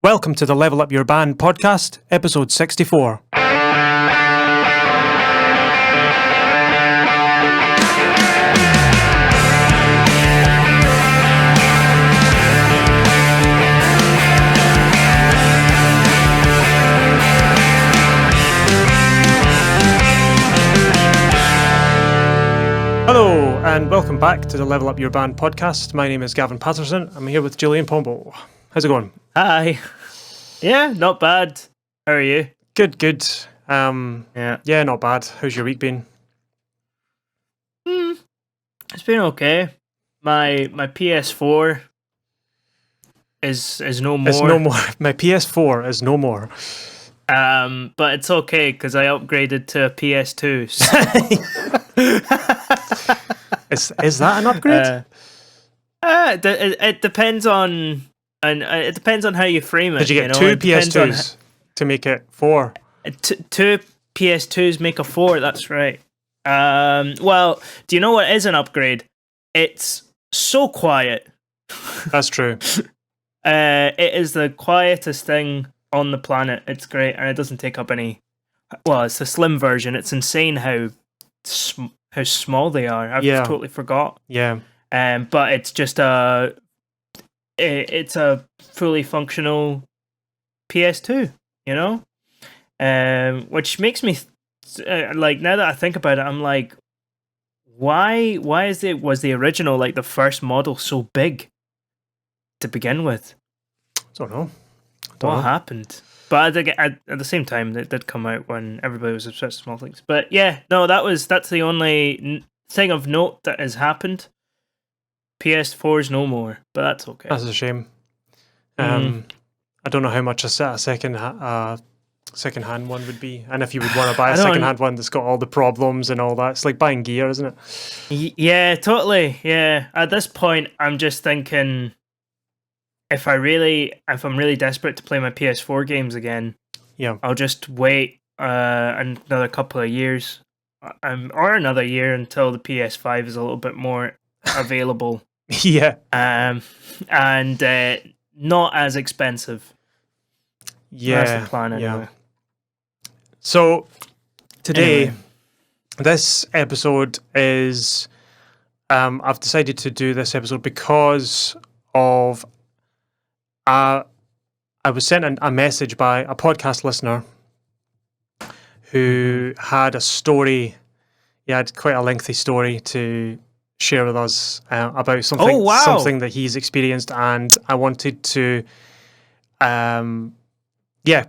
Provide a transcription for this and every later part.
Welcome to the Level Up Your Band podcast, episode 64. Hello, and welcome back to the Level Up Your Band podcast. My name is Gavin Patterson. I'm here with Julian Pombo. How's it going? Hi. Yeah, not bad. How are you? Good. Yeah, not bad. How's your week been? It's been okay. My PS4 is no more. It's no more. My PS4 is no more. But it's okay because I upgraded to a PS2. Is that an upgrade? It depends on, and it depends on how you frame it. Did you get know? two It depends PS2s to make it four? Two PS2s make a 4. That's right. Well, do you know what is an upgrade? It's so quiet. That's true. It is the quietest thing on the planet. It's great, and it doesn't take up any. Well, it's the slim version. It's insane how small they are. I've totally forgot. Yeah. But it's just it's a fully functional PS2. You know, which makes me like, now that I think about it, I'm like, why was the original, like the first model, so big to begin with? Don't know. What happened? But at the same time, it did come out when everybody was obsessed with small things. But yeah, no, that's the only thing of note that has happened. PS4's no more, but that's okay. That's a shame. I don't know how much a second-hand one would be, and if you would want to buy a second-hand one that's got all the problems and all that. It's like buying gear, isn't it? Yeah, totally. Yeah. At this point, I'm just thinking, if I'm really desperate to play my PS4 games again, I'll just wait another couple of years, or another year until the PS5 is a little bit more available. Yeah. And not as expensive. Yeah. That's the plan anyway. Yeah. So today, this episode is, I've decided to do this episode because of I was sent a message by a podcast listener who had a story. He had quite a lengthy story to share with us about something that he's experienced, and I wanted to,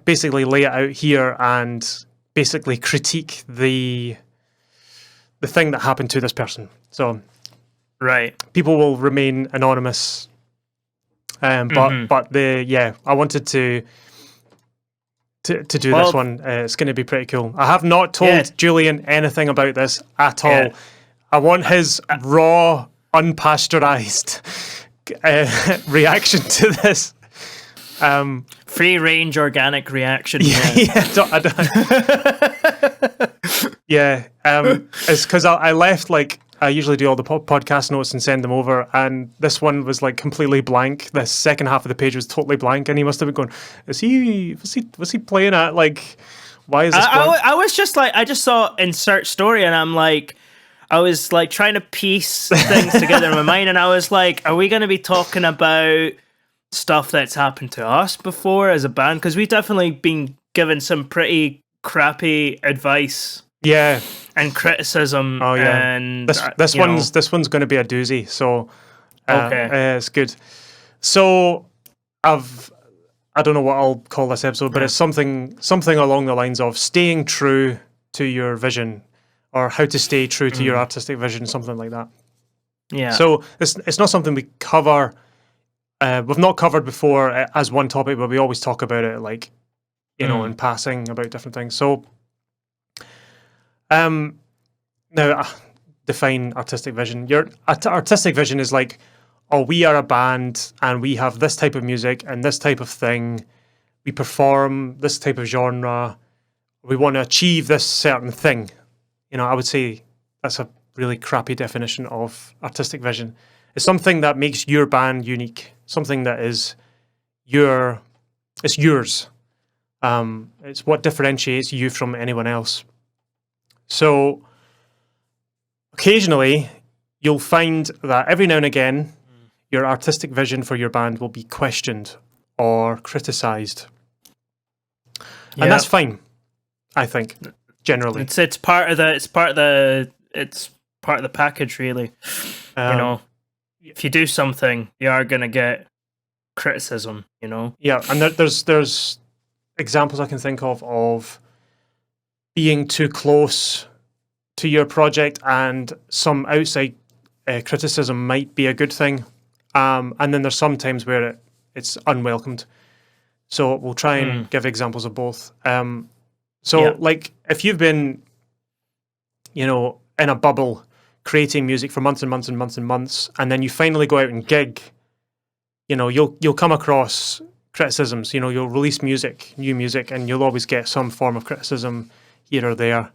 basically lay it out here and basically critique the thing that happened to this person. So, right, people will remain anonymous. I wanted to do this one. It's going to be pretty cool. I have not told Julian anything about this at all. Yeah. I want his raw, unpasteurized reaction to this. Free range organic reaction. It's because I left, like, I usually do all the podcast notes and send them over, and this one was like completely blank. The second half of the page was totally blank, and he must have been going, was he playing at, like, why is this blank? I was just like, I just saw insert story, and I'm like, I was like trying to piece things together in my mind, and I was like, are we going to be talking about stuff that's happened to us before as a band? Because we've definitely been given some pretty crappy advice. Yeah. And criticism. Oh yeah. And this one's going to be a doozy. So okay, it's good. So I don't know what I'll call this episode, but it's something along the lines of staying true to your vision, or how to stay true to your artistic vision, something like that. Yeah. So it's not something we cover. We've not covered before as one topic, but we always talk about it, like, in passing about different things. So, now define artistic vision. Your artistic vision is like, oh, we are a band and we have this type of music and this type of thing. We perform this type of genre. We want to achieve this certain thing. I would say that's a really crappy definition of artistic vision. It's something that makes your band unique, something that is your it's yours. It's what differentiates you from anyone else. So occasionally you'll find that every now and again your artistic vision for your band will be questioned or criticized. And that's fine, I think, generally. It's part of the package, really. If you do something, you are gonna get criticism, Yeah, and there's examples I can think of being too close to your project, and some outside criticism might be a good thing, and then there's some times where it's unwelcomed. So we'll try and give examples of both. Like if you've been, in a bubble creating music for months and months and months and months, and then you finally go out and gig, you'll come across criticisms. You'll release new music, and you'll always get some form of criticism here or there.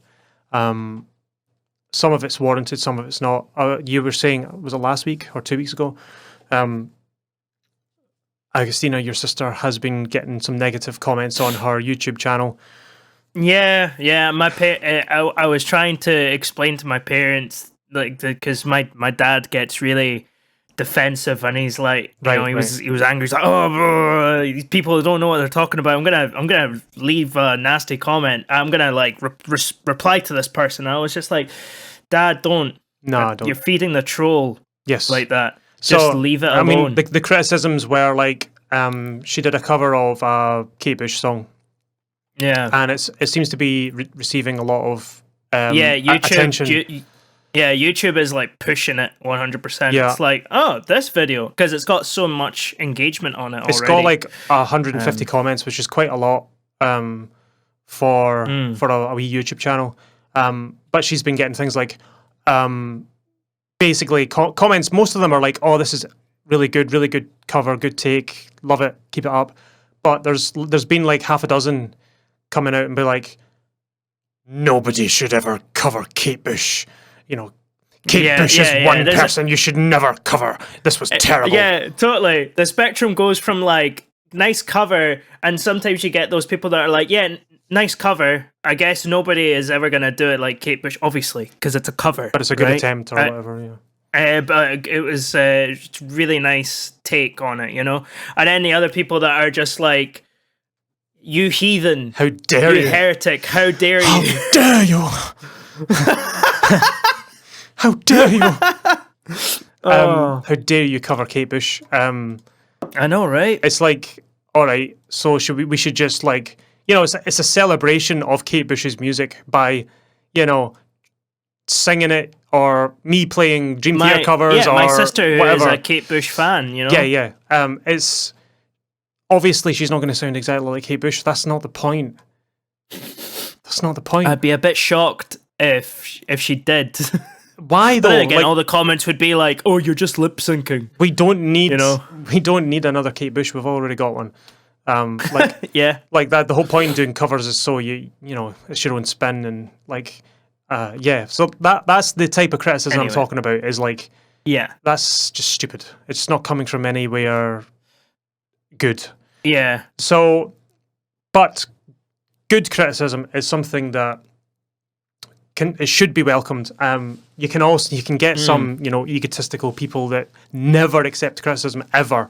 Some of it's warranted, some of it's not. You were saying, was it last week or 2 weeks ago? Agustina, your sister, has been getting some negative comments on her YouTube channel. Yeah. I was trying to explain to my parents, because my dad gets really defensive, and he's like, he was angry. He's like, oh, bro, these people don't know what they're talking about. I'm gonna leave a nasty comment. I'm gonna reply to this person. And I was just like, Dad, don't. No, don't. You're feeding the troll. Yes, like that. Just leave it alone. I mean, the criticisms were like, she did a cover of a Kate Bush song. Yeah, and it seems to be receiving a lot of YouTube, attention. YouTube is like pushing it 100%. Yeah. It's like, oh, this video, because it's got so much engagement on it already. It's got like 150 comments, which is quite a lot for a wee YouTube channel. But she's been getting things like basically comments. Most of them are like, oh, this is really good cover, good take, love it, keep it up. But there's been like half a dozen coming out and be like, nobody should ever cover Kate Bush. Kate Bush is one person you should never cover. This was terrible. Yeah, totally. The spectrum goes from like nice cover, and sometimes you get those people that are like, yeah, nice cover. I guess nobody is ever gonna do it like Kate Bush, obviously, because it's a cover. But it's a good attempt or whatever. Yeah. But it was a really nice take on it, And then the other people that are just like, you heathen. How dare you? You heretic. How dare you? How dare you? How dare you? How dare you cover Kate Bush? I know, right? It's like, all right, so we should just like, it's a celebration of Kate Bush's music by, singing it, or me playing Dream Theater covers, or my sister whatever. is a Kate Bush fan, Yeah. It's obviously she's not going to sound exactly like Kate Bush. That's not the point. That's not the point. I'd be a bit shocked if she did. Why though? But then again, all the comments would be like, "Oh, you're just lip syncing." We don't need, we don't need another Kate Bush. We've already got one. Like like that. The whole point in doing covers is so it's your own spin, and like, So that's the type of criticism I'm talking about. Is like, that's just stupid. It's not coming from anywhere good. Yeah. So, but good criticism is something that it should be welcomed. You can get some egotistical people that never accept criticism ever,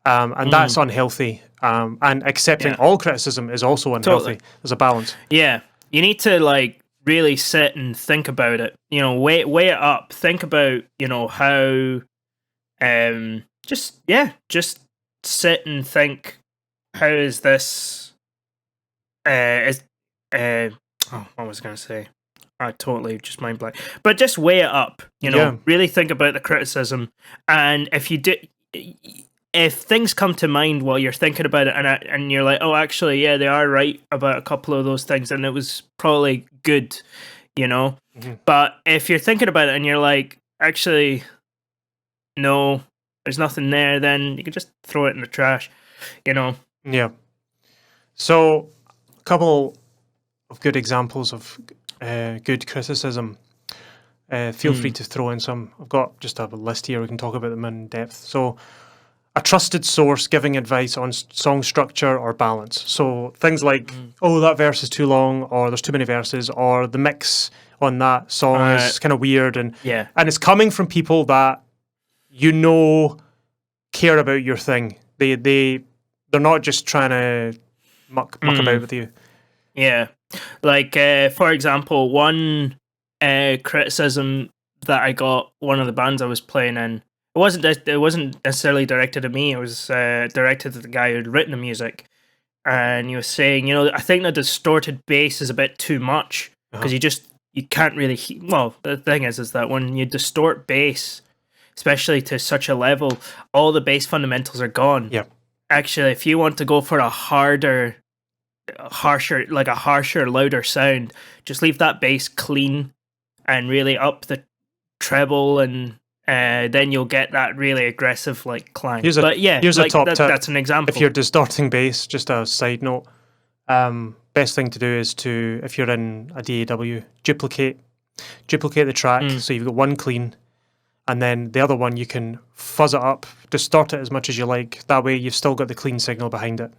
and that's unhealthy. And accepting all criticism is also unhealthy. Totally. There's a balance. Yeah, you need to like really sit and think about it. Weigh it up. Think about how, just sit and think. How is this? What was I going to say? I totally just mind blank. But just weigh it up, really think about the criticism. And if things come to mind while you're thinking about it, and you're like, oh, actually, yeah, they are right about a couple of those things, and it was probably good, Mm-hmm. But if you're thinking about it and you're like, actually, no, there's nothing there, then you can just throw it in the trash, Yeah. So, a couple of good examples of good criticism. Feel free to throw in some. I've got just a list here. We can talk about them in depth. So, a trusted source giving advice on song structure or balance. So things like, oh, that verse is too long, or there's too many verses, or the mix on that song is kind of weird, and it's coming from people that care about your thing. They're not just trying to muck about with you. Yeah, like for example, one criticism that I got one of the bands I was playing in. It wasn't necessarily directed at me. It was directed at the guy who'd written the music, and he was saying, I think the distorted bass is a bit too much because you can't really. Well, the thing is that when you distort bass, especially to such a level, all the bass fundamentals are gone. Yeah. Actually, if you want to go for a harsher, louder sound, just leave that bass clean and really up the treble, and then you'll get that really aggressive clang. Here's a top tip. That's an example. If you're distorting bass, just a side note, best thing to do is to, if you're in a DAW, duplicate the track. So you've got one clean, and then the other one you can fuzz it up, distort it as much as you like. That way you've still got the clean signal behind it.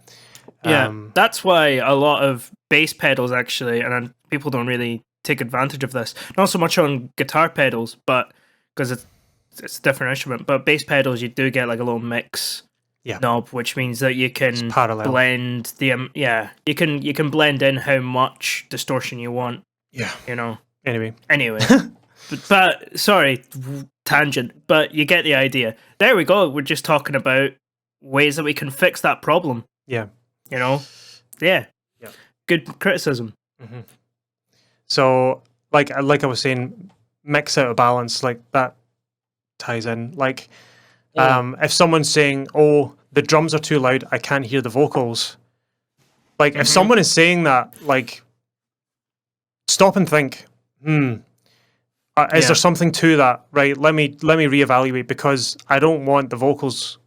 Yeah, that's why a lot of bass pedals actually, and people don't really take advantage of this. Not so much on guitar pedals, but because it's a different instrument. But bass pedals, you do get like a little mix knob, which means that you can blend you can blend in how much distortion you want. Yeah, Anyway, but sorry, tangent. But you get the idea. There we go. We're just talking about ways that we can fix that problem. Yeah. Yeah. Good criticism. Mm-hmm. So, like I was saying, mix out of balance, like that ties in. Like, if someone's saying, "Oh, the drums are too loud, I can't hear the vocals," like if someone is saying that, like, stop and think, is there something to that? Right? Let me reevaluate, because I don't want the vocals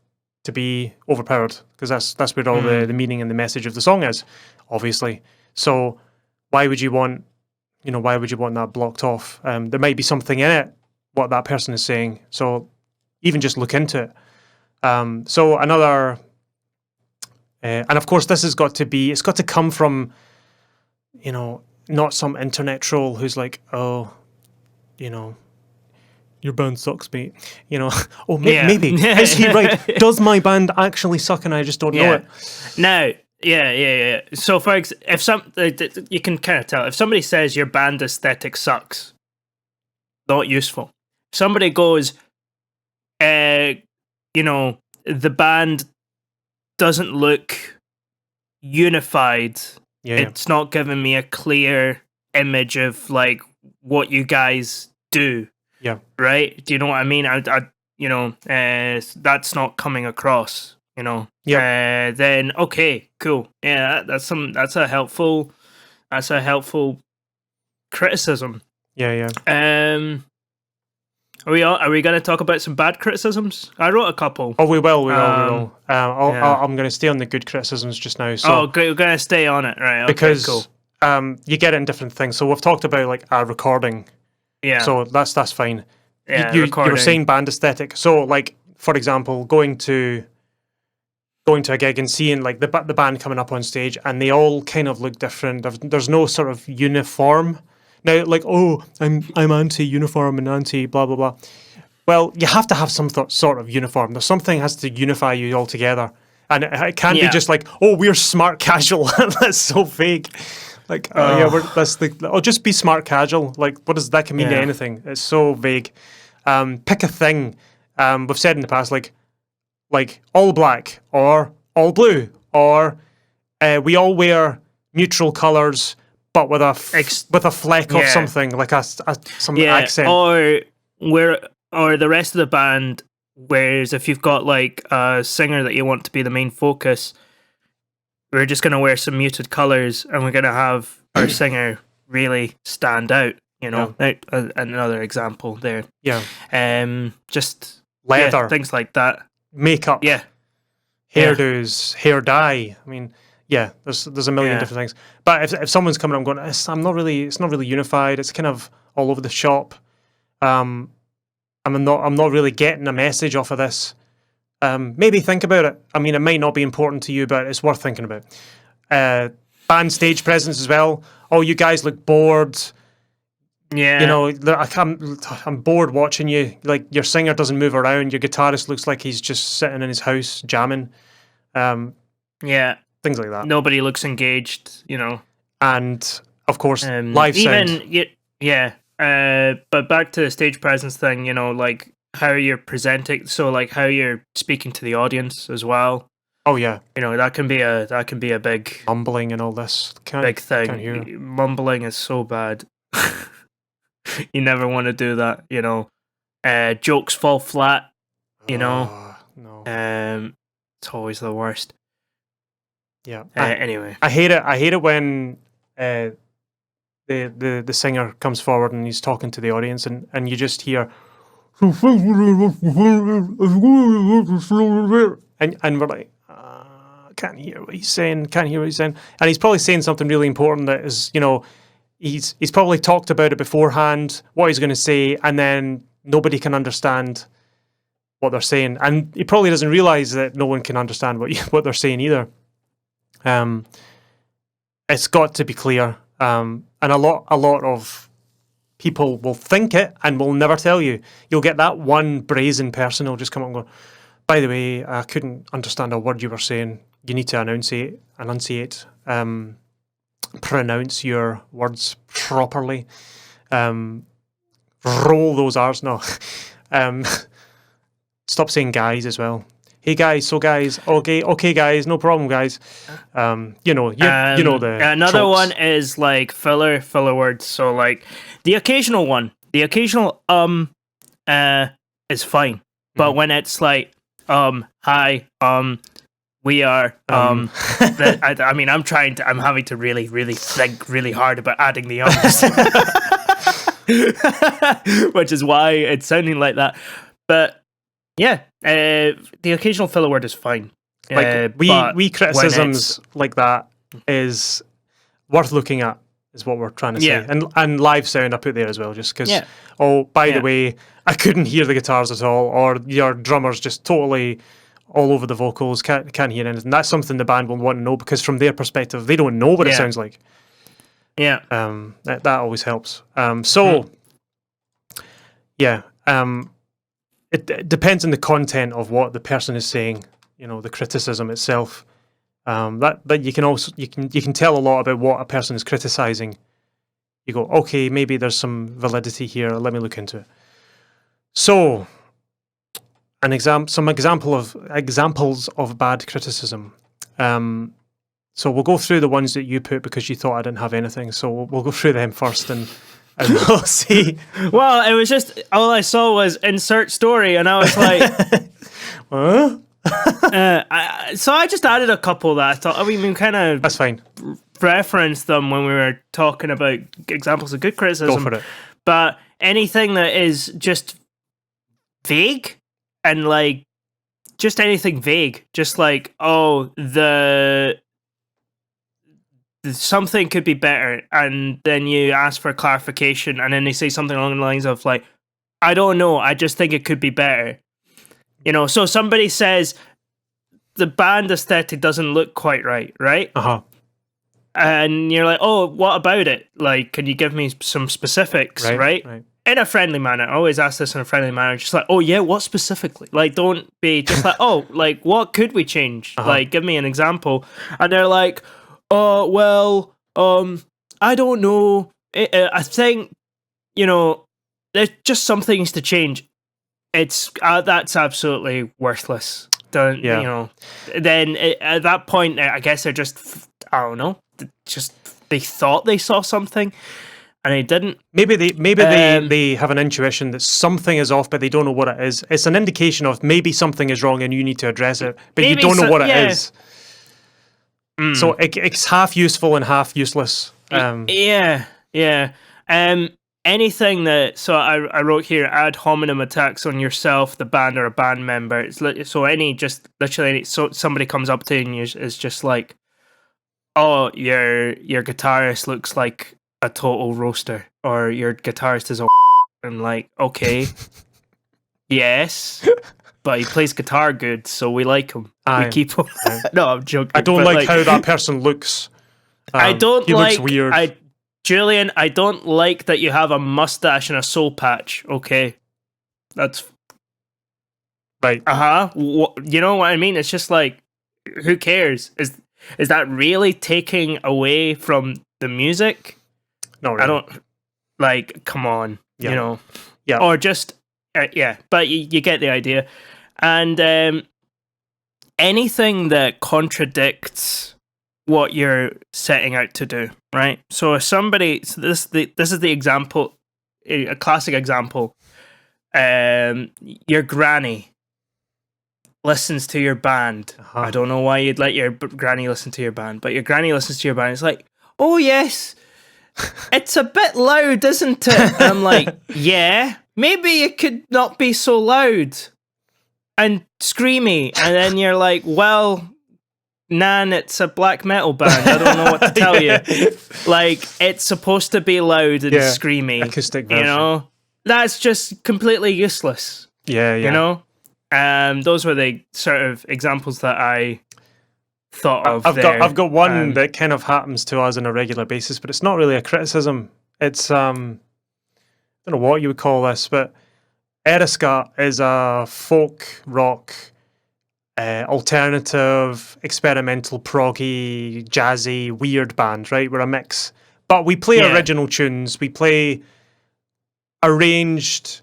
to be overpowered, because that's where all the meaning and the message of the song is, obviously. So why would you want that blocked off? There might be something in it, what that person is saying. So even just look into it. So another, and of course it's got to come from, not some internet troll who's like, oh, your band sucks, mate. Maybe. Is he right? Does my band actually suck and I just don't know it? No. Yeah. So, if you can kind of tell, if somebody says your band aesthetic sucks, not useful. If somebody goes, the band doesn't look unified. It's not giving me a clear image of like what you guys do. Yeah. Right? Do you know what I mean? That's not coming across, Yeah. Then okay, cool. Yeah, that's a helpful criticism. Yeah. Are we going to talk about some bad criticisms? I wrote a couple. Oh, we will. I'm going to stay on the good criticisms just now. So, great. We're going to stay on it, right? Okay, because cool. You get it in different things. So we've talked about like a recording. Yeah. So that's fine. Yeah, you were saying band aesthetic. So like, for example, going to a gig and seeing like the band coming up on stage and they all kind of look different. There's no sort of uniform. Now, like, oh, I'm anti-uniform and anti-blah, blah, blah. Well, you have to have some sort of uniform. There's something has to unify you all together. And it can't be just like, oh, we're smart casual. That's so fake. Like, just be smart casual. Like, what does that mean to anything? It's so vague. Pick a thing. We've said in the past, like all black or all blue, or we all wear neutral colours, but with a fleck of something, like some accent. Or the rest of the band. Whereas if you've got like a singer that you want to be the main focus, we're just going to wear some muted colours and we're going to have our singer really stand out. Another example there. Yeah. Just leather, things like that. Makeup. Yeah. Hairdos, hair dye. I mean, yeah. There's a million different things. But if someone's coming, I'm going. It's not really unified. It's kind of all over the shop. I'm not really getting a message off of this. maybe think about it. I mean, it might not be important to you, but it's worth thinking about. Band stage presence as well. Oh, you guys look bored. Yeah. You know, I'm bored watching you. Like, your singer doesn't move around. Your guitarist looks like he's just sitting in his house jamming. Yeah. Things like that. Nobody looks engaged, you know. And, of course, live sound. Yeah. But back to the stage presence thing, you know, like how you're presenting. So, like how you're speaking to the audience as well. Oh yeah, you know, that can be a big mumbling and all this big thing. Mumbling is so bad. You never want to do that. You know, jokes fall flat. You know, no. It's always the worst. Yeah. Anyway, I hate it. I hate it when the singer comes forward and he's talking to the audience, and you just hear. And we're like, can't hear what he's saying, and he's probably saying something really important that is, you know, he's probably talked about it beforehand, what he's going to say, and then nobody can understand what they're saying, and he probably doesn't realize that no one can understand what they're saying either. It's got to be clear, and a lot of people will think it and will never tell you. You'll get that one brazen person who'll just come up and go, by the way, I couldn't understand a word you were saying. You need to enunciate, pronounce your words properly, roll those R's. No, stop saying guys as well. Hey guys, so guys, okay guys, no problem guys. You know the another tropes. one is like filler words. So like the occasional is fine, but when it's like hi, we are I mean I'm having to really think really hard about adding the ums, which is why it's sounding like that. But yeah, the occasional filler word is fine. Like we criticisms like that is worth looking at, is what we're trying to say. And live sound I put there as well, just because. Yeah. Oh, by the way, I couldn't hear the guitars at all, or your drummer's just totally all over the vocals, can't hear anything. That's something the band will want to know, because from their perspective, they don't know what it sounds like. Yeah. That always helps. It depends on the content of what the person is saying. You know, the criticism itself. That you can also you can tell a lot about what a person is criticizing. You go, okay, maybe there's some validity here. Let me look into it. So, some examples of bad criticism. So we'll go through the ones that you put because you thought I didn't have anything. So we'll go through them first and we'll see. Well, it was just all I saw was insert story, and I was like, huh? So I just added a couple that I thought. I mean, we kind of that's fine. Referenced them when we were talking about examples of good criticism. Go for it. But anything that is just vague and like just anything vague, just like something could be better, and then you ask for clarification, and then they say something along the lines of like, I don't know, I just think it could be better. You know, so somebody says the band aesthetic doesn't look quite right? Uh-huh. And you're like, oh, what about it? Like, can you give me some specifics, right? In a friendly manner. I always ask this in a friendly manner. Just like, oh, yeah, what specifically? Like, don't be just like, oh, like, what could we change? Uh-huh. Like, give me an example. And they're like, oh, well, I don't know. I think, you know, there's just some things to change. It's that's absolutely worthless. You know, then at that point, I guess they're just, I don't know, just they thought they saw something and they didn't. Maybe they have an intuition that something is off, but they don't know what it is. It's an indication of maybe something is wrong and you need to address it, but you don't know what it is. So it's half useful and half useless. Anything that, so I wrote here, ad hominem attacks on yourself, the band, or a band member. It's so somebody comes up to you and is just like, oh, your guitarist looks like a total roaster, or your guitarist is a and like, okay, yes, but he plays guitar good, so we like him. Aye. We keep him. No, I'm joking. I don't like how that person looks. I don't he like. Looks weird. Julian, I don't like that you have a mustache and a soul patch. Okay, that's right. You know what I mean? It's just like, who cares? Is that really taking away from the music? No, really. I don't like. Come on, yeah. you know. Yeah. Or just yeah, but you get the idea. And anything that contradicts what you're setting out to do, right? So if somebody, this is the example, a classic example. Your granny listens to your band. I don't know why you'd let your granny listen to your band, but your granny listens to your band. It's like, oh yes, it's a bit loud, isn't it? And I'm like, yeah, maybe it could not be so loud and screamy. And then you're like, well, Nan, it's a black metal band. I don't know what to tell you. Like, it's supposed to be loud and screamy. Acoustic version. You know? That's just completely useless. Yeah. You know? Those were the sort of examples that I thought of. I've got one that kind of happens to us on a regular basis, but it's not really a criticism. It's I don't know what you would call this, but Eriska is a folk rock, alternative, experimental, proggy, jazzy, weird band, right? We're a mix. But we play original tunes. We play arranged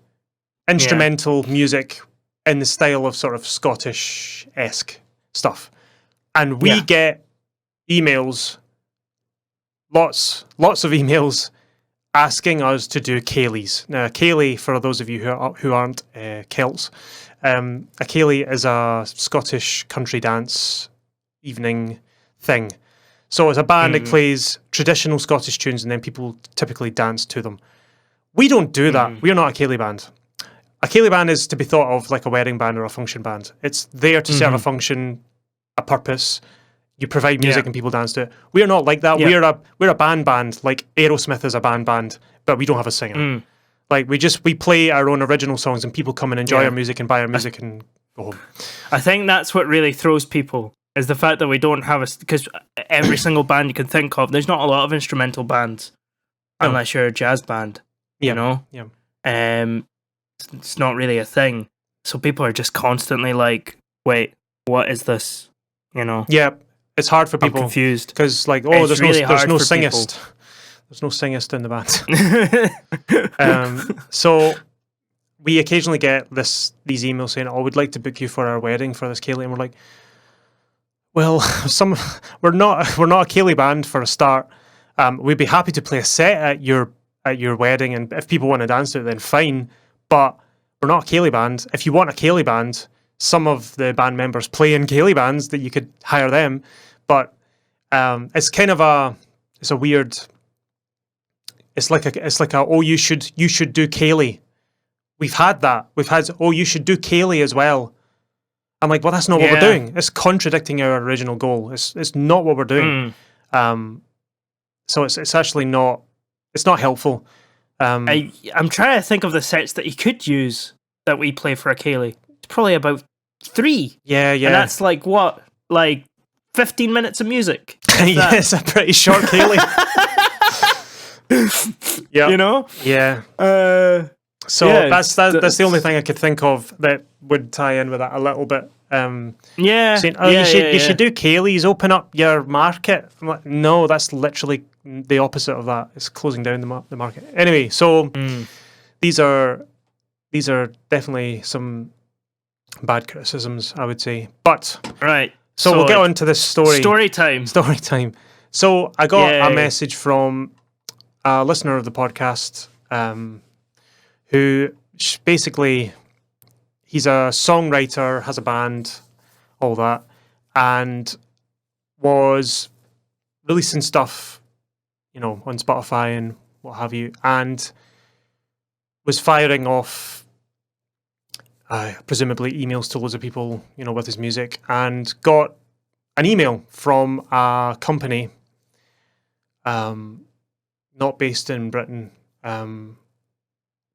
instrumental music in the style of sort of Scottish-esque stuff. And we get emails, lots of emails, asking us to do Céilís. Now, a Céilí, for those of you who aren't Celts, a Céilí is a Scottish country dance evening thing. So it's a band that plays traditional Scottish tunes and then people typically dance to them. We don't do that. We're not a Céilí band. A Céilí band is to be thought of like a wedding band or a function band. It's there to serve a function, a purpose. You provide music and people dance to it. We're not like that. Yeah. We're a band like Aerosmith is a band, but we don't have a singer. Like we play our own original songs and people come and enjoy our music and buy our music and go home. I think that's what really throws people is the fact that we don't have because every single band you can think of, there's not a lot of instrumental bands unless you're a jazz band. You know? Yeah. It's not really a thing. So people are just constantly like, wait, what is this? You know? Yeah. It's hard for people. I'm confused. Because like, there's no singist. There's no singist in the band. So we occasionally get these emails saying, we'd like to book you for our wedding for this Céilí. And we're like, well, we're not a Céilí band for a start. We'd be happy to play a set at your wedding, and if people want to dance to it, then fine. But we're not a Céilí band. If you want a Céilí band, some of the band members play in Céilí bands that you could hire them. But it's kind of a weird. It's like a you should do Céilí. We've had that. We've had you should do Céilí as well. I'm like, well, that's not what we're doing. It's contradicting our original goal. It's not what we're doing. So it's actually not. It's not helpful. I'm trying to think of the sets that you could use that we play for a Céilí. It's probably about 3. Yeah. And that's like what? Like 15 minutes of music. Yeah, it's a pretty short Céilí. Yeah. You know? Yeah. That's the only thing I could think of that would tie in with that a little bit. Saying, you should do Céilís, open up your market. I'm like, no, that's literally the opposite of that. It's closing down the market. Anyway, so these are definitely some bad criticisms, I would say. But right. So we'll get on to this story. Story time. So I got a message from a listener of the podcast who basically, he's a songwriter, has a band, all that, and was releasing stuff, on Spotify and what have you, and was firing off presumably emails to loads of people, with his music, and got an email from a company not based in Britain,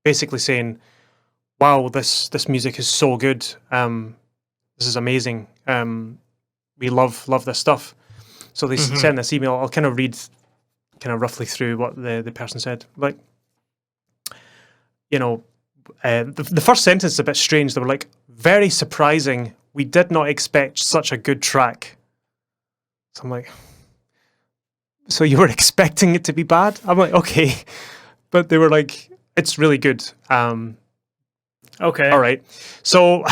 basically saying, wow, this music is so good. This is amazing. We love this stuff. So they sent this email. I'll kind of read roughly through what the person said. Like, the first sentence is a bit strange. They were like, very surprising. We did not expect such a good track. So I'm like, so you were expecting it to be bad? I'm like, okay. But they were like, it's really good. Okay. All right. So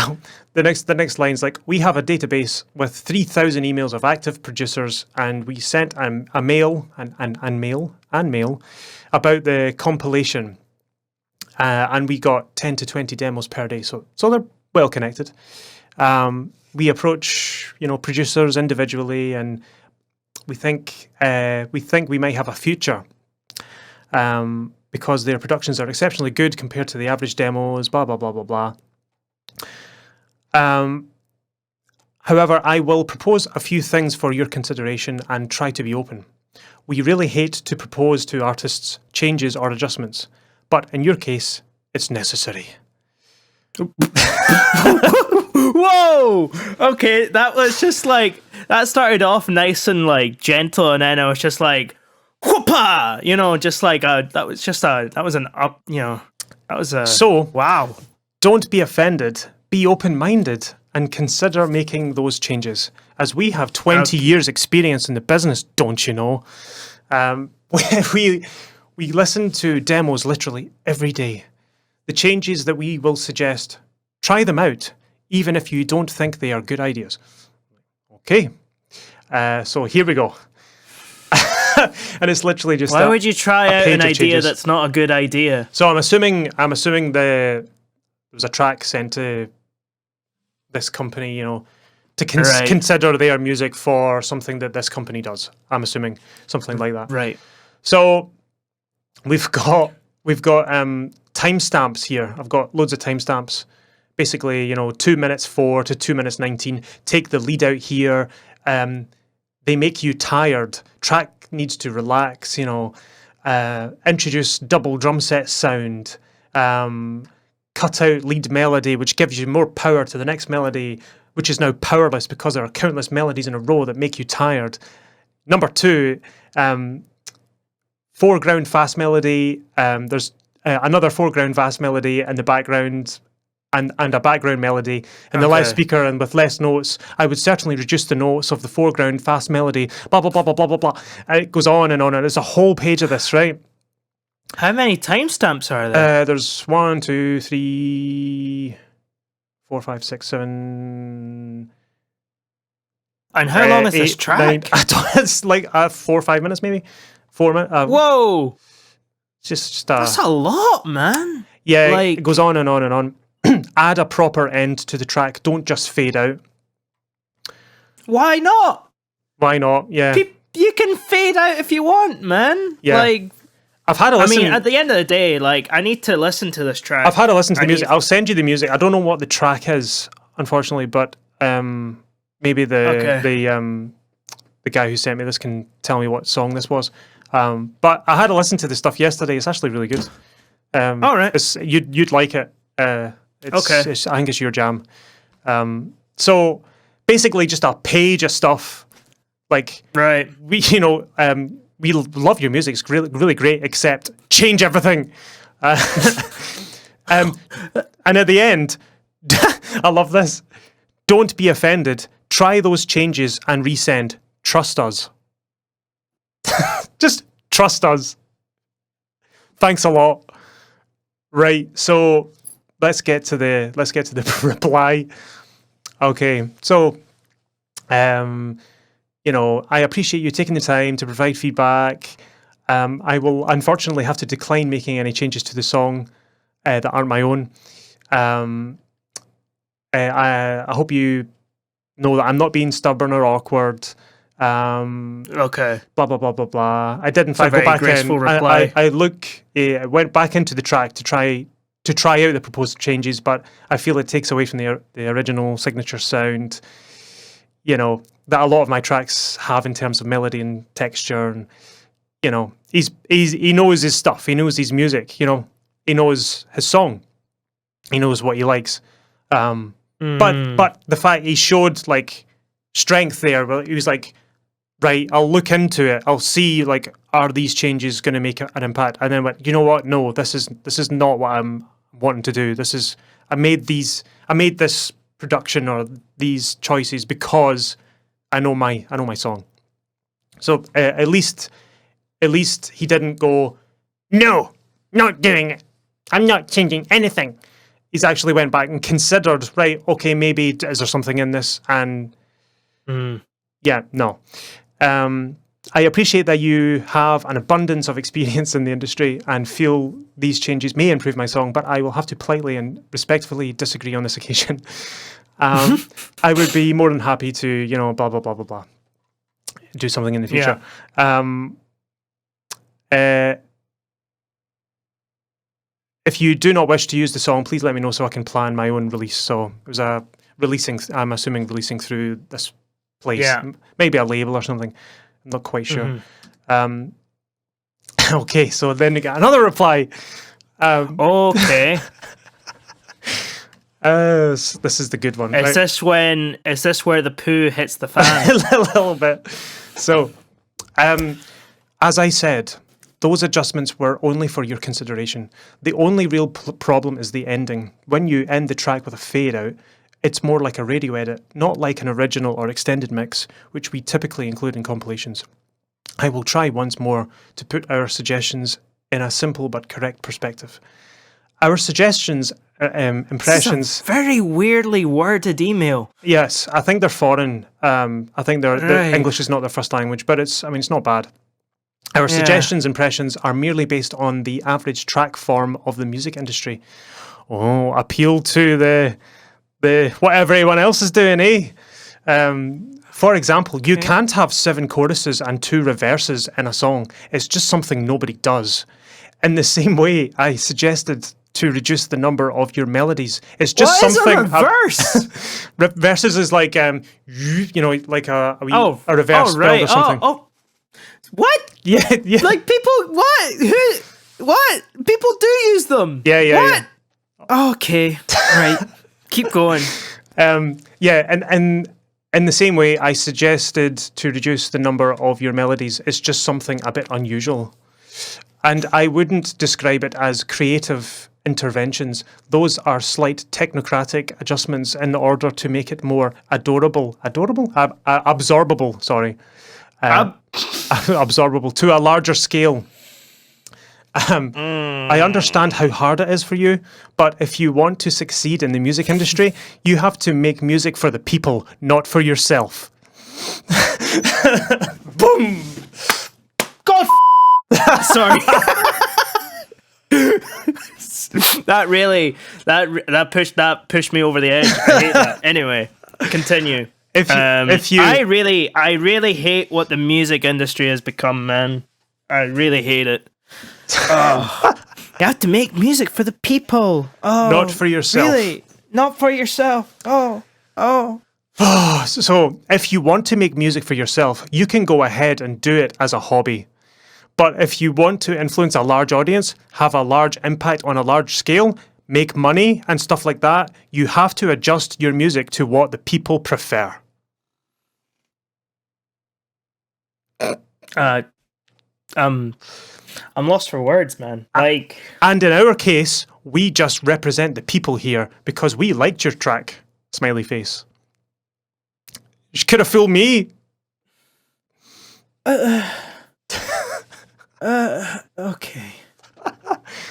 the next line's like, we have a database with 3,000 emails of active producers, and we sent a mail about the compilation, and we got 10 to 20 demos per day. So they're well connected. We approach producers individually, and we think we might have a future. Because their productions are exceptionally good compared to the average demos, blah, blah, blah, blah, blah. However, I will propose a few things for your consideration and try to be open. We really hate to propose to artists changes or adjustments, but in your case, it's necessary. Whoa! Okay, that was just like, that started off nice and like gentle, and then I was just like, whoopah! Just like that was a So wow. Don't be offended, be open-minded, and consider making those changes. As we have 20 years experience in the business, don't you know? We listen to demos literally every day. The changes that we will suggest, try them out, even if you don't think they are good ideas. Okay, so here we go. And it's literally just why would you try out an idea changes. That's not a good idea? So I'm assuming there was a track sent to this company, to consider their music for something that this company does. I'm assuming something like that. Right. So we've got timestamps here. I've got loads of timestamps. Basically, 2 minutes 4 to 2 minutes 19. Take the lead out here. They make you tired. Track needs to relax, introduce double drum set sound, cut out lead melody, which gives you more power to the next melody, which is now powerless because there are countless melodies in a row that make you tired. Number 2, foreground fast melody. There's another foreground fast melody in the background, and a background melody in the live speaker, and with less notes. I would certainly reduce the notes of the foreground fast melody, blah, blah, blah, blah, blah, blah, blah. And it goes on, and it's a whole page of this, right? How many timestamps are there? There's 1, 2, 3, 4, 5, 6, 7... And how long is this track? 9, it's like 4 or 5 minutes, maybe. 4 minutes. Whoa! Just that's a lot, man. Yeah, it goes on and on and on. Add a proper end to the track. Don't just fade out. Why not? Why not? Yeah. You can fade out if you want, man. Yeah. I've had a listen. I mean, at the end of the day, I need to listen to this track. I've had a listen to the music. I'll send you the music. I don't know what the track is, unfortunately, but maybe the guy who sent me this can tell me what song this was. But I had a listen to the stuff yesterday. It's actually really good. All right. You'd like it. Okay. I think it's your jam. So basically, just a page of stuff. Right. We love your music. It's really, really great. Except change everything. And at the end, I love this. Don't be offended. Try those changes and resend. Trust us. Just trust us. Thanks a lot. Right. So. Let's get to the reply. Okay, so, I appreciate you taking the time to provide feedback. I will unfortunately have to decline making any changes to the song that aren't my own. I hope you know that I'm not being stubborn or awkward. Okay. Blah blah blah blah blah. I did in fact go back in. I went back into the track to try out the proposed changes, but I feel it takes away from the original signature sound, that a lot of my tracks have in terms of melody and texture. And, he knows his stuff. He knows his music. He knows his song. He knows what he likes. But the fact he showed like strength there, well, he was like, right, I'll look into it. I'll see like, are these changes going to make an impact? And then went, you know what? No, this is not what I'm wanting to do. I made this production or these choices because I know my song. So at least he didn't go, no, not doing it. I'm not changing anything. He's actually went back and considered, right, okay, maybe is there something in this? And yeah, no. I appreciate that you have an abundance of experience in the industry and feel these changes may improve my song, but I will have to politely and respectfully disagree on this occasion. I would be more than happy to, blah, blah, blah, blah, blah, do something in the future. Yeah. If you do not wish to use the song, please let me know so I can plan my own release. So it was I'm assuming releasing through this place. Yeah. Maybe a label or something. I'm not quite sure. Okay, so then we got another reply. Okay. This is the good one. Is this where the poo hits the fan? A little bit. So, as I said, those adjustments were only for your consideration. The only real problem is the ending. When you end the track with a fade out, it's more like a radio edit, not like an original or extended mix, which we typically include in compilations. I will try once more to put our suggestions in a simple but correct perspective. Our suggestions, impressions... This is a very weirdly worded email. Yes, I think they're foreign. I think their English is not their first language, but it's not bad. Our suggestions, impressions are merely based on the average track form of the music industry. Oh, appeal to the what everyone else is doing, eh? For example, you can't have 7 choruses and 2 reverses in a song. It's just something nobody does. In the same way, I suggested to reduce the number of your melodies. It's just something. What is a reverse? Verses is like like a reverse build or something. Oh. What? Yeah. Like people, what? What? People do use them. Yeah. What? Yeah. Okay. Right. Keep going. And in the same way, I suggested to reduce the number of your melodies. It's just something a bit unusual. And I wouldn't describe it as creative interventions. Those are slight technocratic adjustments in order to make it more absorbable, absorbable to a larger scale. I understand how hard it is for you, but if you want to succeed in the music industry, you have to make music for the people, not for yourself. Boom! God, sorry. that pushed me over the edge. I hate that. Anyway, continue. I really hate what the music industry has become, man. I really hate it. Oh. You have to make music for the people. Oh, not for yourself. Really? Not for yourself. Oh. So, if you want to make music for yourself, you can go ahead and do it as a hobby. But if you want to influence a large audience, have a large impact on a large scale, make money and stuff like that, you have to adjust your music to what the people prefer. I'm lost for words, man. And in our case, we just represent the people here because we liked your track. Smiley face. You could have fooled me. Okay.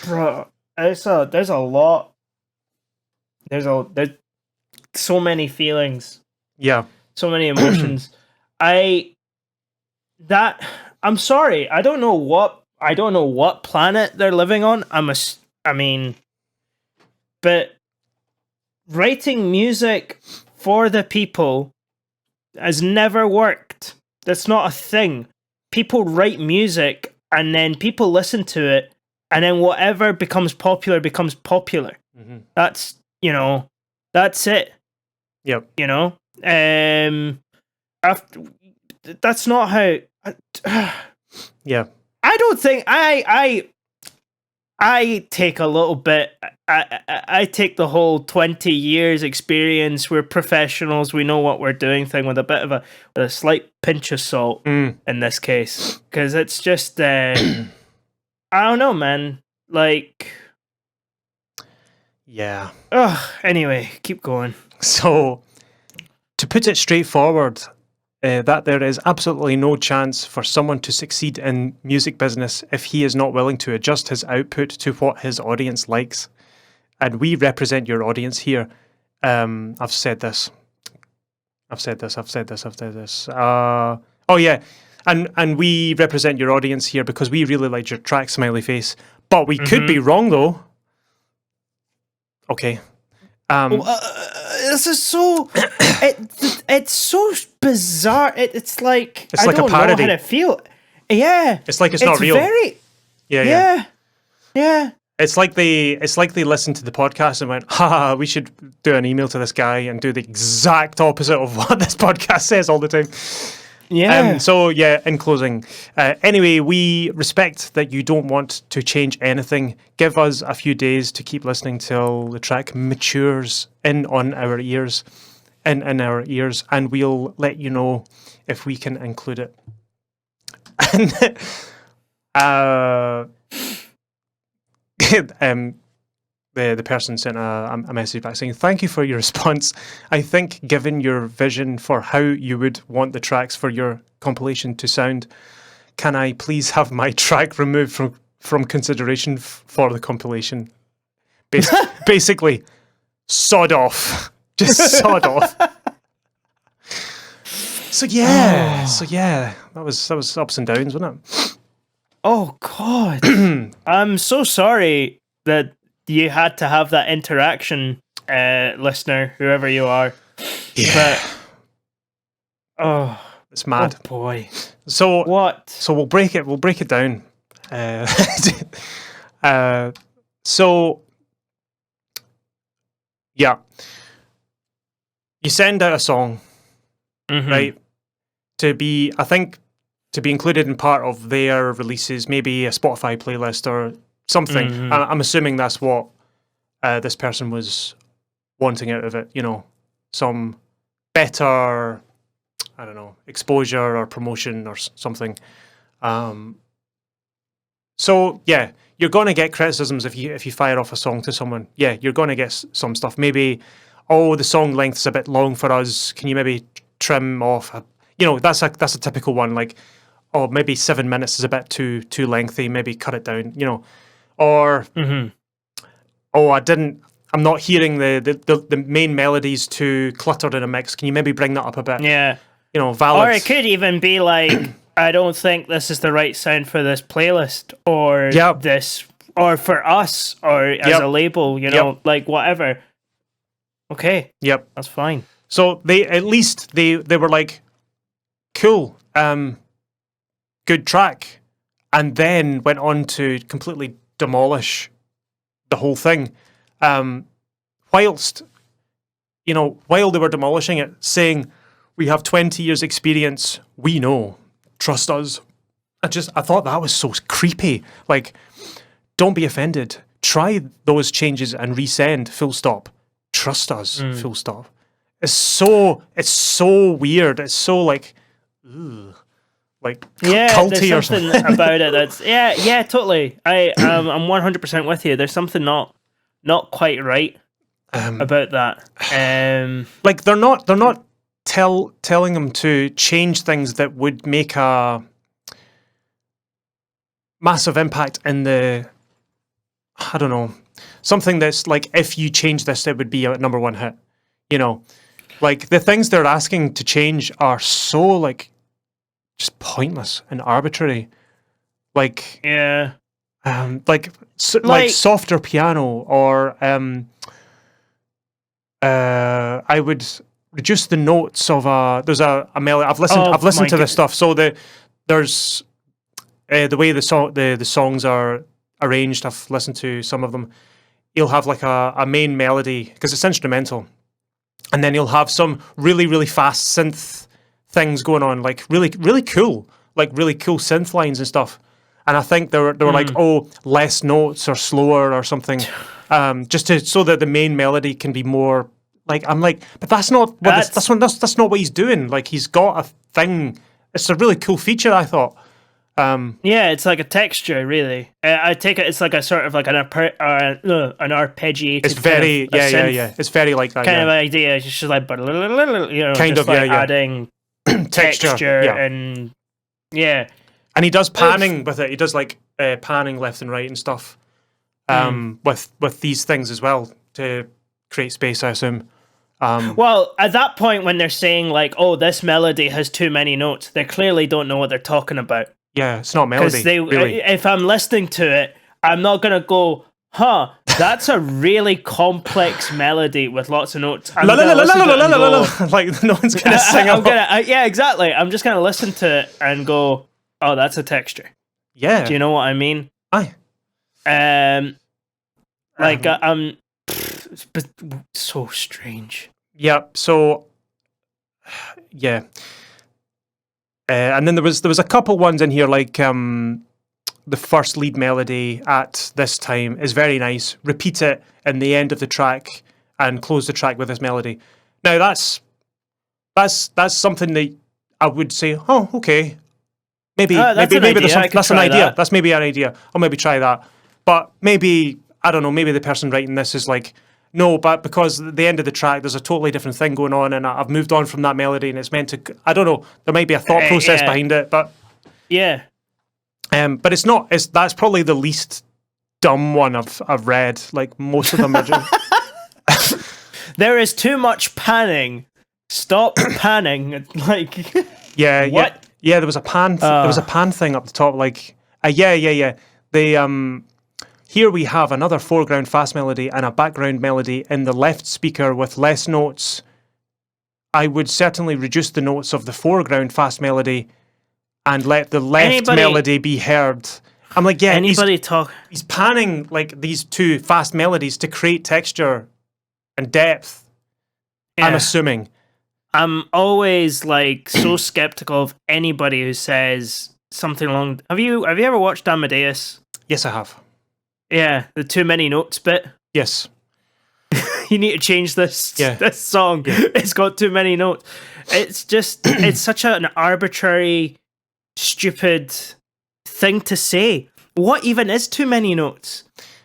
Bro, there's a lot. There's so many feelings. Yeah. So many emotions. I'm sorry. I don't know what planet they're living on. But writing music for the people has never worked. That's not a thing. People write music and then people listen to it and then whatever becomes popular becomes popular. Mm-hmm. That's it. Yep. That's not how. Yeah. I don't think I I take a little bit. I take the whole 20 years experience. We're professionals. We know what we're doing thing with a bit of with a slight pinch of salt in this case, because it's just I don't know, man. Like, yeah. Anyway, keep going. So, to put it straightforward, that there is absolutely no chance for someone to succeed in music business if he is not willing to adjust his output to what his audience likes. And we represent your audience here. I've said this. Oh yeah, and we represent your audience here because we really liked your track, Smiley Face. But we could be wrong though. Okay. This is so. It's so bizarre. It's like it's I like don't a parody. know how to feel. Yeah, it's like it's not real. Yeah. It's like they listened to the podcast and went, "Ha, we should do an email to this guy and do the exact opposite of what this podcast says all the time." Yeah. So yeah, in closing, anyway, we respect that you don't want to change anything. Give us a few days to keep listening till the track matures in our ears, and we'll let you know if we can include it. And the person sent a message back saying, "Thank you for your response. I think given your vision for how you would want the tracks for your compilation to sound, can I please have my track removed from consideration for the compilation?" Basically, sod off. Just sod off. So yeah, that was ups and downs, wasn't it? Oh God, I'm so sorry that you had to have that interaction, listener, whoever you are. Yeah. But, it's mad. Oh boy. So what? So we'll break it down. So yeah, you send out a song, right? To be included in part of their releases, maybe a Spotify playlist or something. I'm assuming that's what this person was wanting out of it. You know, some better, I don't know, exposure or promotion or something. So yeah, you're going to get criticisms if you fire off a song to someone. Yeah, you're going to get some stuff. Maybe, oh, the song length's a bit long for us. Can you maybe trim off? That's a typical one. Like, oh, maybe 7 minutes is a bit too lengthy. Maybe cut it down. Or oh, I'm not hearing the main melodies too cluttered in a mix. Can you maybe bring that up a bit? Yeah. Valid. Or it could even be like, I don't think this is the right sound for this playlist, or this, or for us, or as a label, like whatever. Okay. Yep. That's fine. So they were like, cool, good track, and then went on to completely demolish the whole thing. Whilst while they were demolishing it, saying, "We have 20 years experience, we know, trust us." I thought that was so creepy. Like, don't be offended. Try those changes and resend, full stop. Trust us, full stop. It's so weird. It's so like, ugh, like culty or something about it. That's totally. I'm 100% with you. There's something not quite right about that. Like they're not telling them to change things that would make a massive impact in the, I don't know, something that's like, if you change this, it would be a number one hit. Like the things they're asking to change are so like just pointless and arbitrary. Like like softer piano, or I would reduce the notes of there's a melody. I've listened to this stuff. So there's the way the songs are arranged. I've listened to some of them. You'll have like a main melody because it's instrumental, and then you'll have some really, really fast synth things going on, like really, really cool, like really cool synth lines and stuff. and I think they were like, oh, less notes or slower or something, just so that the main melody can be more like. I'm like, but that's not what that's not what he's doing. Like, he's got a thing. It's a really cool feature, I thought. Yeah, it's like a texture, really. I take it it's like a sort of like an arpeggiated. It's very yeah. It's very like that kind of idea. It's just like kind of adding texture and and he does panning with it. He does like panning left and right and stuff with these things as well to create space, I assume. Well, at that point when they're saying like, oh, this melody has too many notes, they clearly don't know what they're talking about. Yeah, it's not melody. Really. If I'm listening to it, I'm not gonna go, huh, that's a really complex melody with lots of notes. Like, no one's gonna sing along. Yeah, exactly. I'm just gonna listen to it and go, oh, that's a texture. Yeah. Do you know what I mean? Aye. But so strange. Yeah. So, yeah. And then there was a couple ones in here, like the first lead melody at this time is very nice. Repeat it in the end of the track and close the track with this melody. Now that's something that I would say, oh, okay, maybe that's an idea. That's maybe an idea. I'll maybe try that. But maybe, I don't know, maybe the person writing this is like, no, but because at the end of the track, there's a totally different thing going on, and I've moved on from that melody, and it's meant to. I don't know. There might be a thought process behind it, but yeah. But it's not. That's probably the least dumb one I've read. Like, most of them are just. There is too much panning. Stop panning. Like. Yeah. What? Yeah. There was a pan. There was a pan thing up the top. Like. Yeah. They Here we have another foreground fast melody and a background melody in the left speaker with less notes. I would certainly reduce the notes of the foreground fast melody and let the left melody be heard. I'm like, yeah, he's panning like these two fast melodies to create texture and depth. Yeah. I'm assuming. I'm always like so skeptical of anybody who says something along. Have you ever watched Amadeus? Yes, I have. Yeah, the too many notes bit. Yes. You need to change this song. Yeah. It's got too many notes. It's just, it's such an arbitrary, stupid thing to say. What even is too many notes?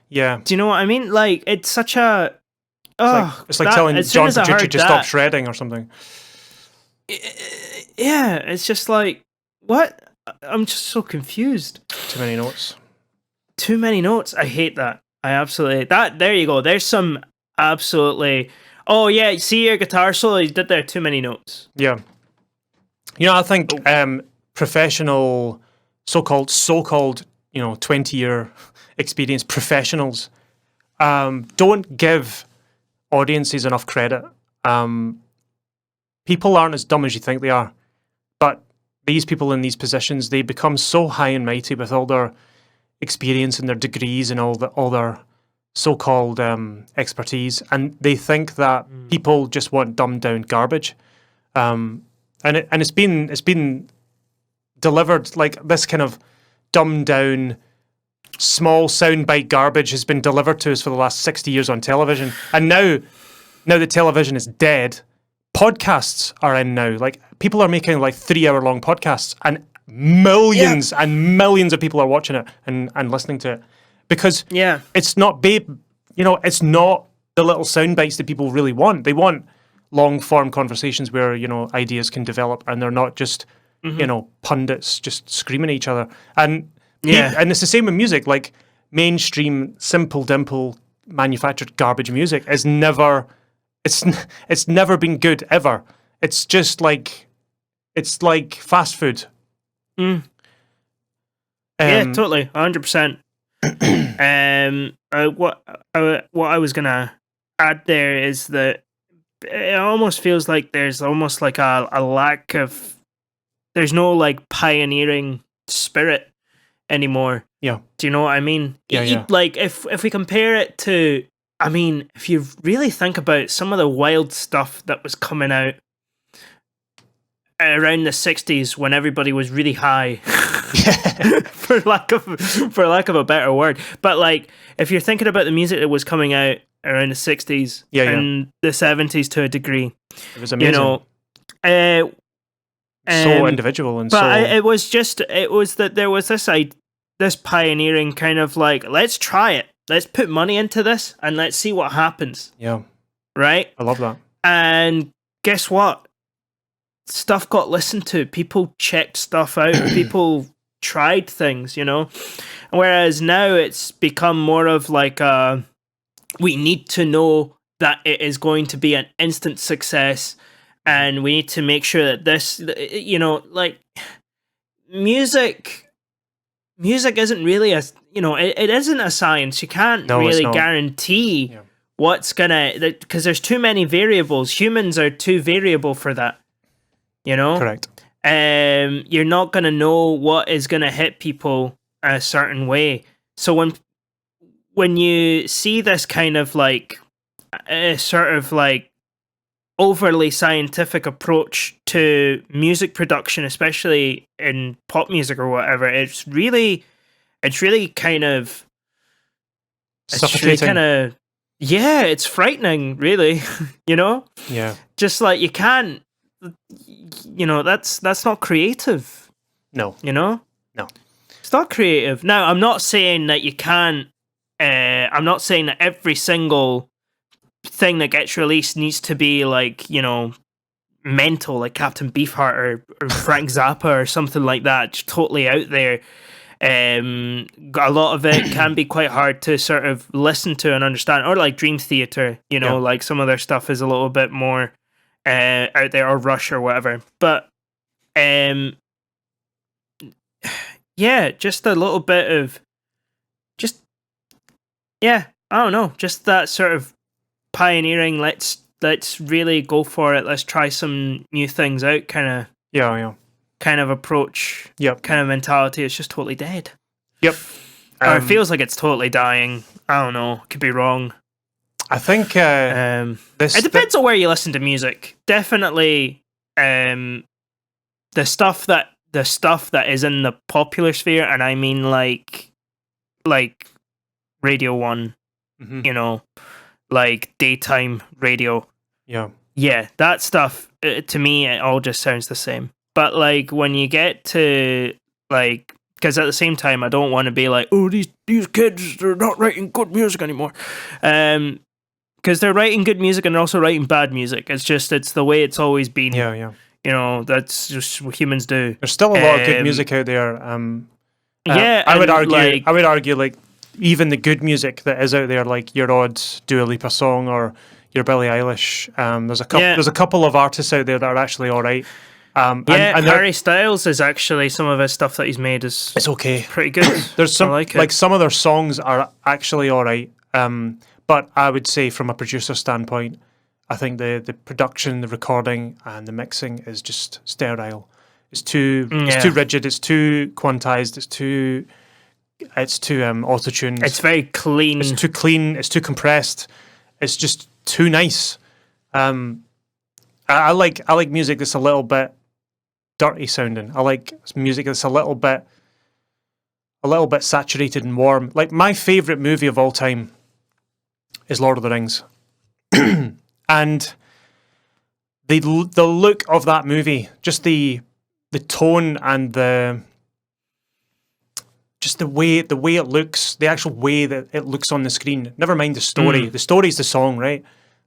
Yeah. Do you know what I mean? Like, it's such a... It's like telling John Petrucci to stop shredding or something. Yeah, it's just like, what? I'm just so confused. Too many notes. Too many notes. I hate that. I absolutely that. There you go. There's some absolutely. Oh yeah, see your guitar solo. You did there. Too many notes. Yeah. You know, I think professional, so-called 20-year experience professionals don't give audiences enough credit. People aren't as dumb as you think they are, but these people in these positions, they become so high and mighty with all their experience and their degrees and all their so-called expertise, and they think that people just want dumbed down garbage, and it's been delivered like this kind of dumbed down small soundbite garbage has been delivered to us for the last 60 years on television, and now that television is dead, podcasts are in now. Like, people are making like 3-hour long podcasts, and millions and millions of people are watching it and listening to it because it's not it's not the little sound bites that people really want. They want long form conversations where ideas can develop, and they're not just pundits just screaming at each other. And and it's the same with music. Like, mainstream simple dimple manufactured garbage music is never it's never been good ever. It's just like fast food. Yeah, totally, 100%. What I was gonna add there is that it almost feels like there's almost like a lack of, there's no like pioneering spirit anymore. Yeah. Do you know what I mean? Yeah. Like, if we compare it to, I mean, if you really think about some of the wild stuff that was coming out around the 60s when everybody was really high. for lack of a better word. But like, if you're thinking about the music that was coming out around the 60s and the 70s to a degree, it was amazing. So individual and it was that there was this pioneering kind of like, let's try it. Let's put money into this and let's see what happens. Yeah. Right? I love that. And guess what? Stuff got listened to. People checked stuff out. People tried things, Whereas now it's become more of like we need to know that it is going to be an instant success, and we need to make sure that this, like music isn't really it isn't a science. You can't really guarantee what's because there's too many variables. Humans are too variable for that. Correct. You're not gonna know what is gonna hit people a certain way. So when you see this kind of like sort of like overly scientific approach to music production, especially in pop music or whatever, it's really kind of suffocating. It's frightening, really. Yeah. Just like you can't. That's not creative. No. No. It's not creative. Now, I'm not saying that you can't. I'm not saying that every single thing that gets released needs to be like mental, like Captain Beefheart or Frank Zappa or something like that, just totally out there. A lot of it can be quite hard to sort of listen to and understand, or like Dream Theater. Like some of their stuff is a little bit more out there, or Rush or whatever. But just a little bit of I don't know, just that sort of pioneering, let's really go for it, let's try some new things out kind of approach, kind of mentality. It's just totally dead. Or it feels like it's totally dying. I don't know, could be wrong. I think it depends on where you listen to music. Definitely, the stuff that is in the popular sphere, and I mean like Radio 1, like daytime radio. Yeah, that stuff, to me, it all just sounds the same. But like when you get to like, because at the same time, I don't want to be like, oh, these kids, they're not writing good music anymore. Because they're writing good music and they're also writing bad music. It's the way it's always been. That's just what humans do. There's still a lot of good music out there. I would argue like even the good music that is out there, like your odd Dua Lipa song or your Billie Eilish. There's a couple of artists out there that are actually all right. And Harry Styles is actually, some of his stuff that he's made it's okay, pretty good. There's some like some of their songs are actually all right. But I would say from a producer standpoint, I think the production, the recording, and the mixing is just sterile. It's too rigid. It's too quantized. It's too auto-tuned. It's very clean. It's too clean. It's too compressed. It's just too nice. I like music that's a little bit dirty sounding. I like music that's a little bit saturated and warm. Like my favorite movie of all time is Lord of the Rings. And the look of that movie, just the tone and the way it looks, the actual way that it looks on the screen. Never mind the story. The story's the song, right?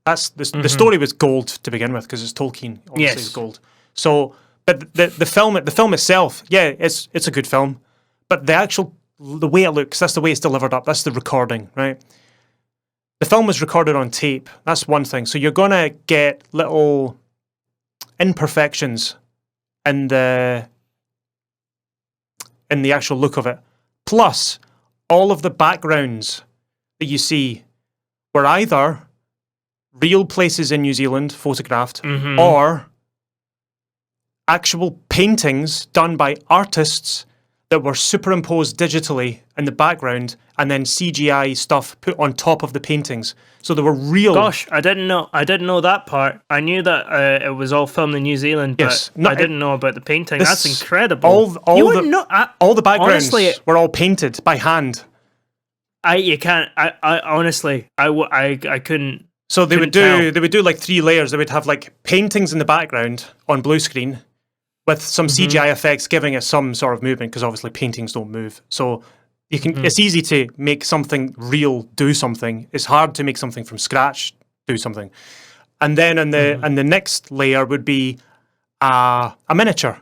That's the story was gold to begin with because it's Tolkien. Obviously, it's gold. So, but the film itself, it's a good film. But the way it looks, that's the way it's delivered up. That's the recording, right? The film was recorded on tape. That's one thing. So you're gonna get little imperfections in the actual look of it. Plus, all of the backgrounds that you see were either real places in New Zealand photographed or actual paintings done by artists that were superimposed digitally in the background and then CGI stuff put on top of the paintings. So they were real. Gosh, I didn't know that part. I knew that it was all filmed in New Zealand, but I didn't know about the painting. That's incredible. All the backgrounds honestly, were all painted by hand. I honestly, I couldn't. So they would do like 3 layers. They would have like paintings in the background on blue screen, with some CGI effects giving it some sort of movement, because obviously paintings don't move. So you can it's easy to make something real do something. It's hard to make something from scratch do something. And then and the next layer would be a miniature.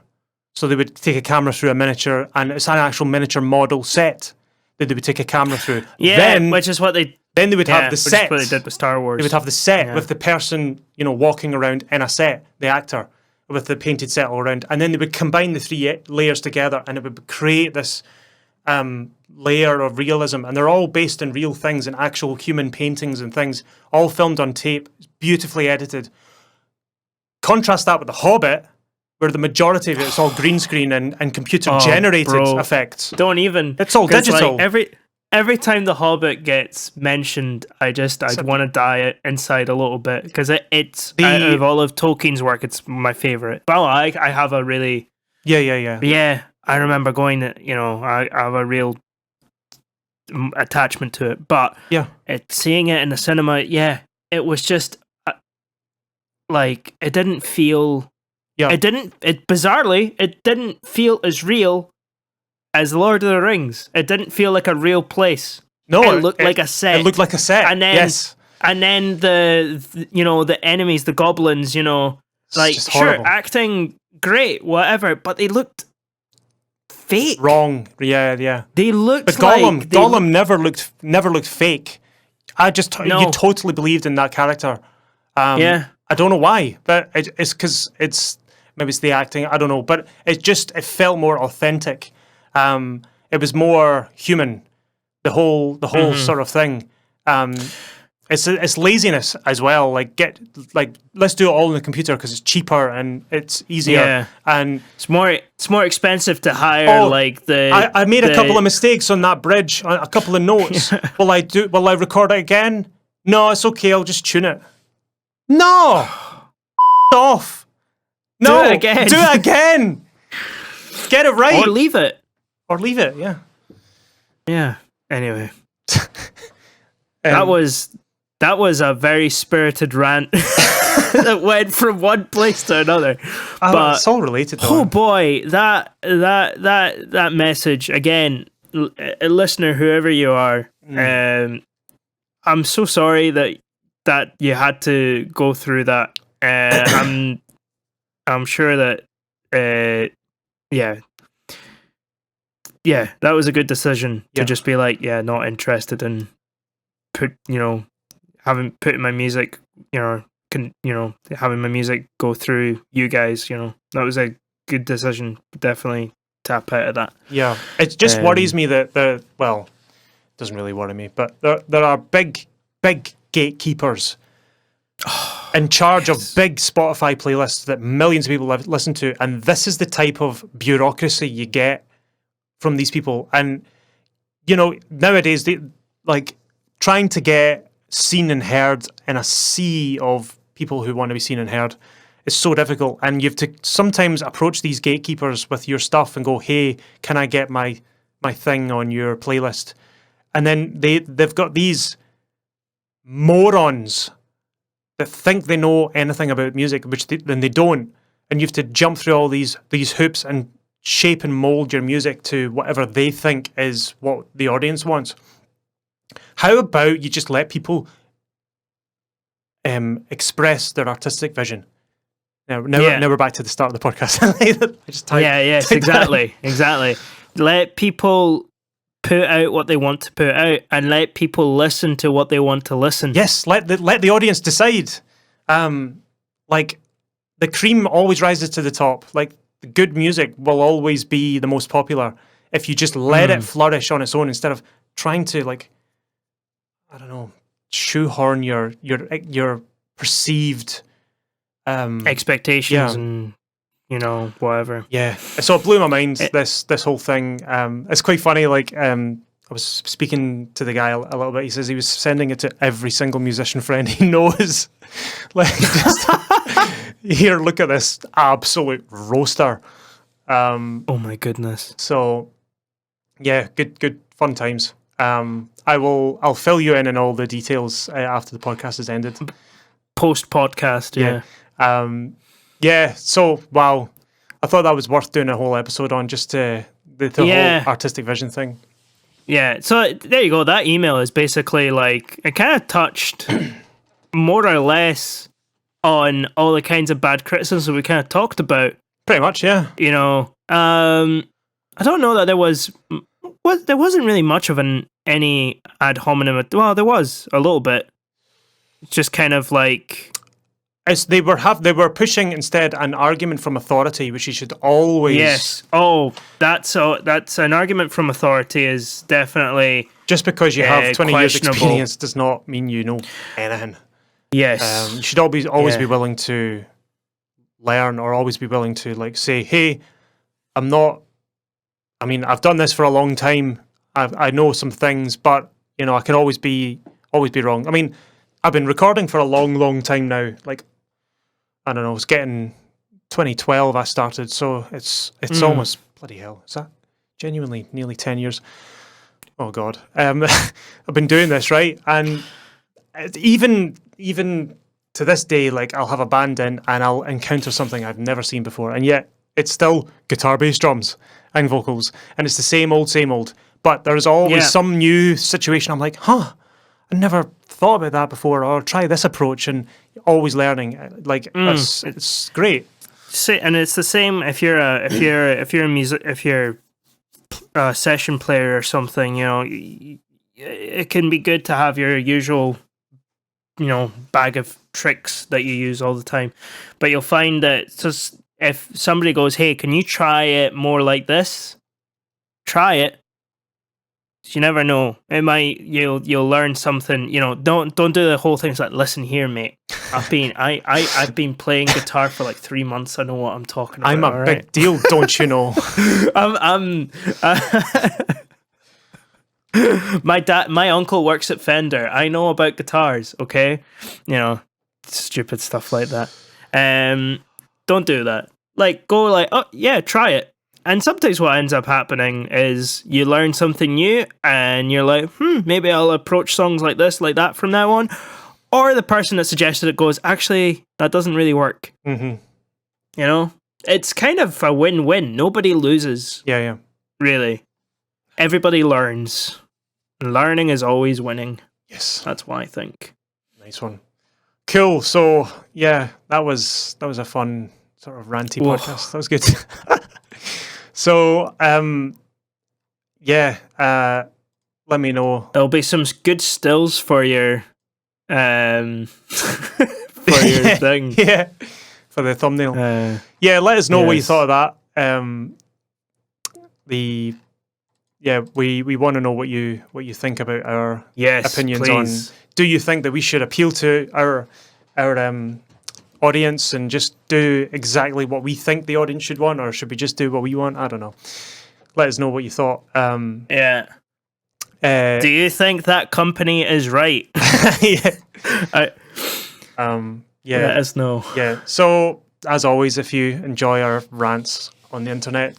So they would take a camera through a miniature, and it's an actual miniature model set that they would take a camera through. Which is what they then they would have the set. Which is what they did with Star Wars. They would have the set with the person, walking around in a set, the actor, with the painted set all around, and then they would combine the 3 layers together, and it would create this layer of realism. And they're all based on real things and actual human paintings and things, all filmed on tape, beautifully edited. Contrast that with The Hobbit, where the majority of it's all green screen and computer generated effects. Don't even. It's all digital. Like every time The Hobbit gets mentioned, I want to die inside a little bit, because it's out of all of Tolkien's work, it's my favorite. Well, I have a really I remember going. I have a real attachment to it, but seeing it in the cinema, it was just like it didn't feel. Yeah. It didn't feel as real as Lord of the Rings. It didn't feel like a real place. No, it looked like a set. It looked like a set. And then, and then the enemies, the goblins, sure, acting great, whatever, but they looked fake. Wrong. Yeah. They looked. But Gollum never looked fake. You totally believed in that character. I don't know why, but it's because maybe it's the acting, I don't know, but it felt more authentic. It was more human, the whole sort of thing. It's laziness as well. Let's do it all on the computer because it's cheaper and it's easier. And it's more expensive to hire. I made a couple of mistakes on that bridge, a couple of notes. Will I record it again? No, it's okay. I'll just tune it. No, off. No, do it again. Do it again. Get it right. Or leave it. Yeah. Yeah. Anyway. That was a very spirited rant that went from one place to another. But it's all related though. Oh boy, that message again, a listener, whoever you are, I'm so sorry that you had to go through that. I'm sure that, that was a good decision to just be like, not interested in putting my music, having my music go through you guys. That was a good decision. Definitely tap out of that. Yeah, it just worries me that it doesn't really worry me, but there are big gatekeepers. In charge of big Spotify playlists that millions of people listen to, and this is the type of bureaucracy you get from these people. And nowadays, trying to get seen and heard in a sea of people who want to be seen and heard is so difficult. And you have to sometimes approach these gatekeepers with your stuff and go, "Hey, can I get my thing on your playlist?" And then they've got these morons that think they know anything about music, then they don't, and you have to jump through all these hoops and shape and mold your music to whatever they think is what the audience wants. How about you just let people express their artistic vision? Now we're back to the start of the podcast. I just typed, exactly. Let people put out what they want to put out, and let people listen to what they want to listen. Yes, let the audience decide. The cream always rises to the top. Like, the good music will always be the most popular if you just let it flourish on its own, instead of trying to shoehorn your perceived expectations and whatever. Yeah, so it blew my mind, this whole thing. It's quite funny, like, I was speaking to the guy a little bit. He says he was sending it to every single musician friend he knows. Like, just, here, look at this absolute roaster. Oh my goodness. So, yeah, good fun times. I'll fill you in on all the details after the podcast has ended. Post podcast, yeah. Yeah, so, wow. I thought that was worth doing a whole episode on, just the whole artistic vision thing. Yeah, so there you go. That email is basically like, it kind of touched more or less on all the kinds of bad criticisms we kind of talked about. Pretty much, yeah. I don't know that there wasn't really much of any ad hominem. Well, there was a little bit. It's just kind of like... They were pushing instead an argument from authority, which you should always... Yes. Oh, that's an argument from authority is definitely... Just because you have 20 years experience does not mean you know anything. Yes. You should always be willing to learn, or always be willing to, like, say, hey, I've done this for a long time. I know some things, but, I can always be wrong. I mean, I've been recording for a long, long time now. Like, I don't know, it's getting 2012 I started, so it's almost, bloody hell, is that genuinely nearly 10 years? Oh God. I've been doing this, right? And even to this day, like, I'll have a band in and I'll encounter something I've never seen before, and yet it's still guitar, bass, drums, and vocals, and it's the same old. But there's always some new situation. I'm like, I never thought about that before, or try this approach, and always learning. Like, it's great. And it's the same if you're a session player or something. It can be good to have your usual, bag of tricks that you use all the time, but you'll find that just if somebody goes, "Hey, can you try it more like this?" Try it. You never know. It might you'll learn something. Don't do the whole thing. It's like, listen here, mate. I've been playing guitar for like 3 months. I know what I'm talking about. I'm a big deal, don't you know? My uncle works at Fender. I know about guitars. Okay, stupid stuff like that. Don't do that. Like, go like, oh yeah, try it. And sometimes what ends up happening is you learn something new and you're like, maybe I'll approach songs like this, like that from now on. Or the person that suggested it goes, actually, that doesn't really work. Mm-hmm. It's kind of a win-win. Nobody loses. Yeah. Really. Everybody learns. Learning is always winning. Yes. That's what I think. Nice one. Cool. So, yeah, that was a fun sort of ranty podcast. That was good. So, let me know. There'll be some good stills for your thing. Yeah, for the thumbnail. Let us know what you thought of that. We want to know what you think about our opinions on. Do you think that we should appeal to our audience and just do exactly what we think the audience should want, or should we just do what we want? I don't know. Let us know what you thought. Do you think that company is right? Let us know. Yeah. So, as always, if you enjoy our rants on the internet,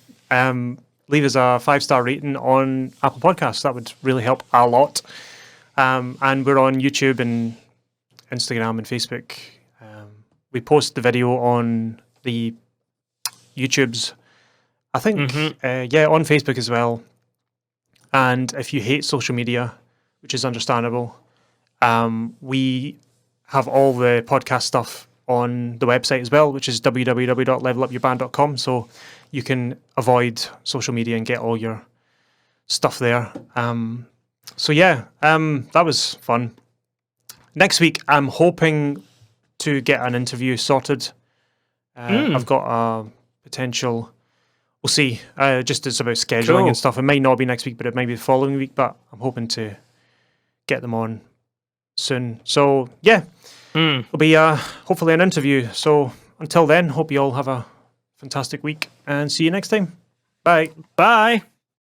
leave us a 5-star rating on Apple Podcasts. That would really help a lot. And we're on YouTube and Instagram and Facebook. We post the video on the YouTubes, I think, on Facebook as well. And if you hate social media, which is understandable, we have all the podcast stuff on the website as well, which is www.levelupyourband.com. So you can avoid social media and get all your stuff there. That was fun. Next week, I'm hoping to get an interview sorted. I've got a potential... We'll see. Just it's about scheduling and stuff. It might not be next week, but it might be the following week. But I'm hoping to get them on soon. So, yeah. It'll be hopefully an interview. So, until then, hope you all have a fantastic week, and see you next time. Bye. Bye.